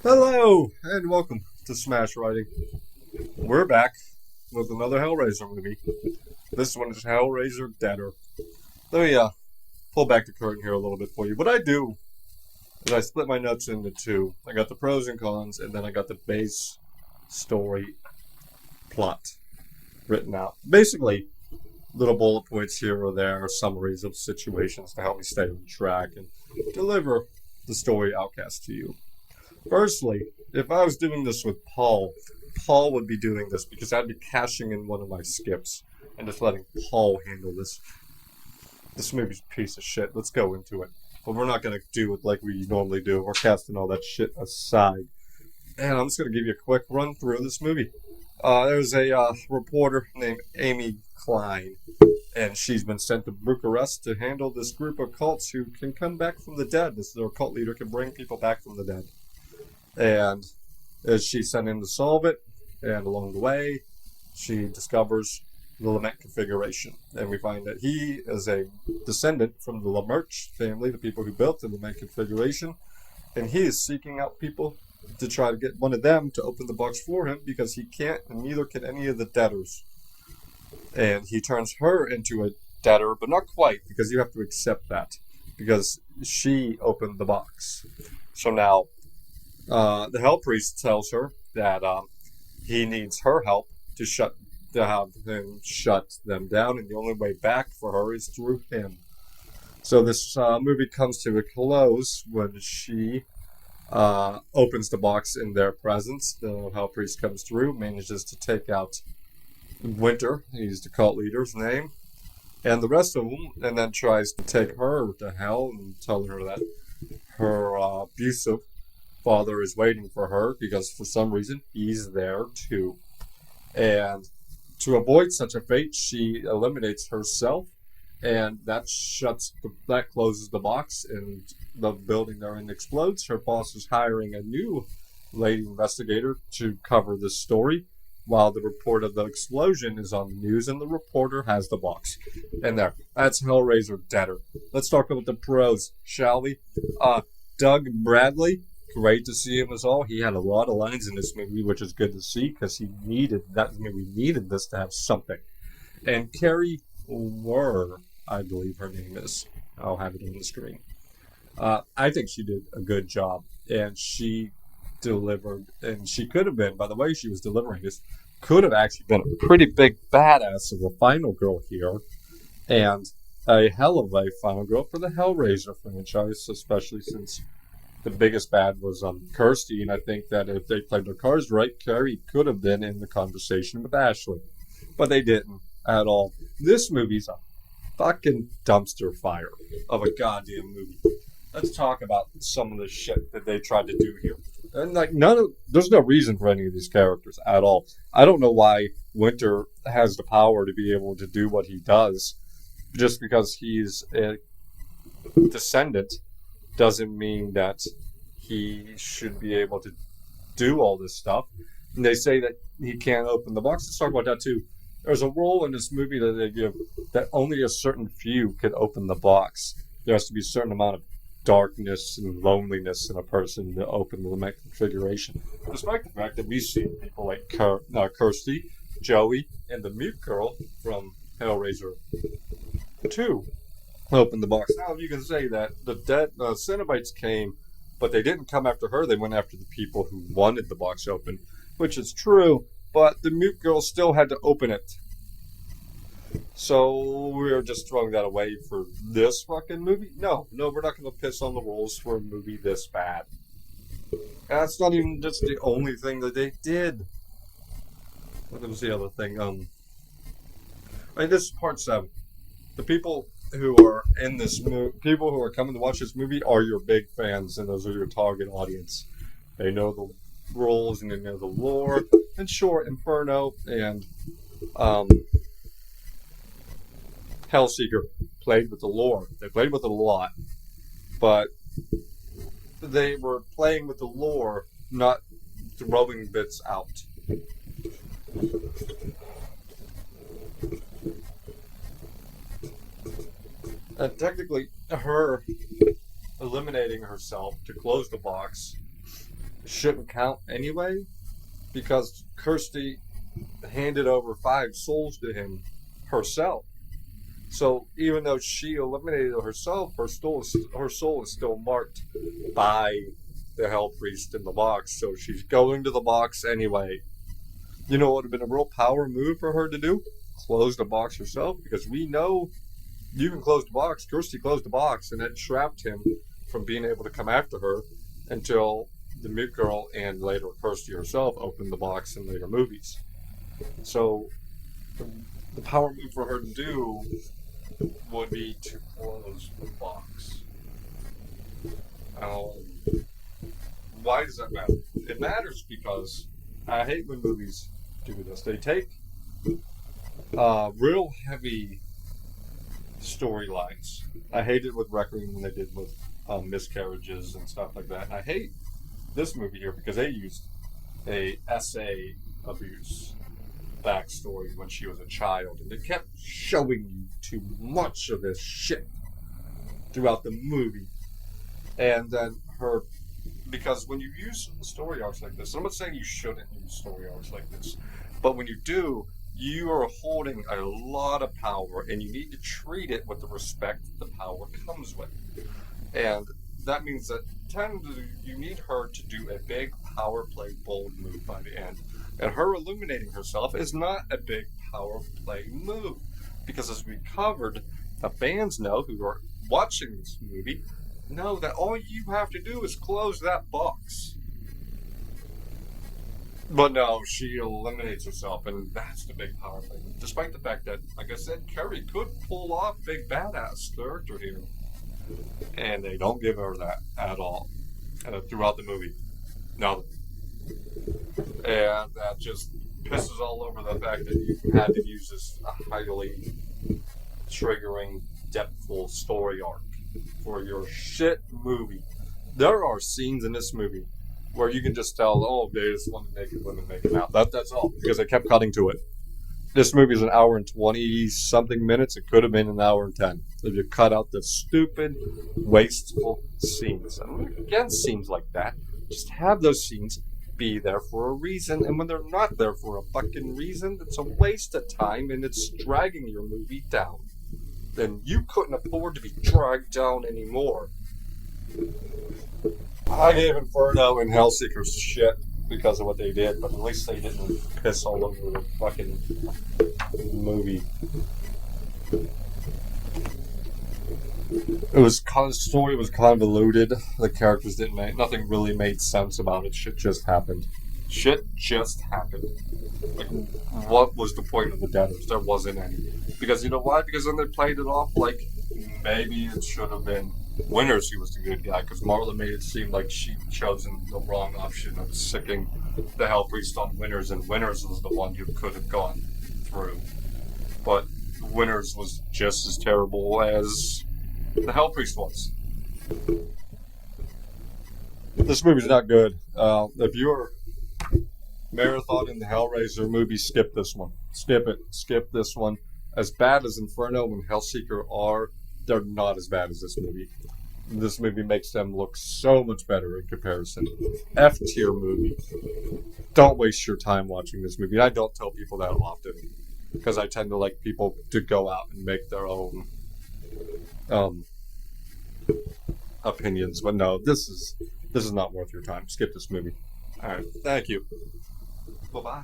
Hello, and welcome to Smash Writing. We're back with another Hellraiser movie. This one is Hellraiser Deader. Let me pull back the curtain here a little bit for you. What I do is I split my notes into two. I got the pros and cons, and then I got the base story plot written out. Basically, little bullet points here or there, summaries of situations to help me stay on track and deliver the story outcast to you. Firstly, if I was doing this with Paul, Paul would be doing this because I'd be cashing in one of my skips and just letting Paul handle this. This movie's a piece of shit. Let's go into it. But we're not going to do it like we normally do. We're casting all that shit aside. And I'm just going to give you a quick run through this movie. There's a reporter named Amy Klein, and she's been sent to Bucharest to handle this group of cults who can come back from the dead. This their cult leader can bring people back from the dead. And as she's sent in to solve it, and along the way, she discovers the Lament configuration. And we find that he is a descendant from the Lamerch family, the people who built the Lament configuration. And he is seeking out people to try to get one of them to open the box for him because he can't, and neither can any of the debtors. And he turns her into a debtor, but not quite, because you have to accept that, because she opened the box. So now, the Hell Priest tells her that he needs her help to have him shut them down, and the only way back for her is through him. So this movie comes to a close when she opens the box in their presence. The Hell Priest comes through, manages to take out Winter, he's the cult leader's name, and the rest of them, and then tries to take her to hell and tell her that her abusive father is waiting for her because for some reason he's there too. And to avoid such a fate, she eliminates herself, and that closes the box, and the building they're in explodes. Her boss is hiring a new lady investigator to cover this story, while the report of the explosion is on the news, and the reporter has the box. And that's Hellraiser Deader. Let's talk about the pros, shall we? Doug Bradley. Great to see him as all. He had a lot of lines in this movie, which is good to see because he needed that movie needed this to have something. And Carrie Wurr, I believe her name is. I'll have it on the screen. I think she did a good job, and she delivered. And she could have been, by the way she was delivering this, could have actually been a pretty big badass of a final girl here, and a hell of a final girl for the Hellraiser franchise, especially since the biggest bad was Kirsty, and I think that if they played their cards right, Carrie could have been in the conversation with Ashley. But they didn't at all. This movie's a fucking dumpster fire of a goddamn movie. Let's talk about some of the shit that they tried to do here. And there's no reason for any of these characters at all. I don't know why Winter has the power to be able to do what he does. Just because he's a descendant doesn't mean that he should be able to do all this stuff. And they say that he can't open the box. Let's talk about that too. There's a rule in this movie that they give that only a certain few can open the box. There has to be a certain amount of darkness and loneliness in a person to open the Lament configuration. Despite the fact that we've seen people like Kirsty, Joey, and the mute girl from Hellraiser 2 open the box. Now, you can say that the Cenobites came, but they didn't come after her. They went after the people who wanted the box open, which is true, but the mute girl still had to open it. So we're just throwing that away for this fucking movie? No, we're not going to piss on the rules for a movie this bad. That's not even just the only thing that they did. What was the other thing? This is part 7. The people who are in this movie, people who are coming to watch this movie are your big fans, and those are your target audience. They know the rules and they know the lore. And sure, Inferno and Hellseeker played with the lore. They played with it a lot, but they were playing with the lore, not throwing bits out. And technically, her eliminating herself to close the box shouldn't count anyway because Kirsty handed over 5 souls to him herself. So even though she eliminated herself, her soul is still marked by the Hell Priest in the box. So she's going to the box anyway. You know what would have been a real power move for her to do? Close the box herself, because we know you can close the box. Kirsty closed the box, and it trapped him from being able to come after her until the Mute Girl and later Kirsty herself opened the box in later movies. So the power move for her to do would be to close the box. Why does that matter? It matters because I hate when movies do this. They take real heavy storylines. I hate it with Requiem when they did with miscarriages and stuff like that. And I hate this movie here because they used a SA abuse backstory when she was a child, and they kept showing you too much of this shit throughout the movie. And then because when you use story arcs like this, I'm not saying you shouldn't use story arcs like this, but when you do, you are holding a lot of power, and you need to treat it with the respect the power comes with. And that means that you need her to do a big power play bold move by the end. And her illuminating herself is not a big power play move. Because as we covered, the fans know who are watching this movie know that all you have to do is close that box. But no, she eliminates herself, and that's the big power play. Despite the fact that, like I said, Carrie could pull off big badass character here. And they don't give her that at all throughout the movie. No. And that just pisses all over the fact that you had to use this highly triggering, depthful story arc for your shit movie. There are scenes in this movie where you can just tell, oh, they just want to make women making out. That's all, because they kept cutting to it. This movie is an hour and 20-something minutes. It could have been an hour and 10 if you cut out the stupid, wasteful scenes. And again, scenes like that, just have those scenes be there for a reason. And when they're not there for a fucking reason, it's a waste of time and it's dragging your movie down. Then you couldn't afford to be dragged down anymore. I gave Inferno and Hellseeker shit because of what they did, but at least they didn't piss all over the fucking movie. The story was convoluted. The characters nothing really made sense about it. Shit just happened. Like, what was the point of the debtors? There wasn't any. Because you know why? Because then they played it off like maybe it should have been Winters who was the good guy, because Marla made it seem like she'd chosen the wrong option of sicking the Hell Priest on Winters, and Winters was the one who could have gone through. But Winters was just as terrible as the Hell Priest was. This movie's not good. If you're marathoning the Hellraiser movie, skip this one. Skip it. Skip this one. As bad as Inferno and Hellseeker are, they're not as bad as this movie. This movie makes them look so much better in comparison. F-tier movie. Don't waste your time watching this movie. I don't tell people that often, because I tend to like people to go out and make their own opinions. But no, this is not worth your time. Skip this movie. Alright, thank you. Bye-bye.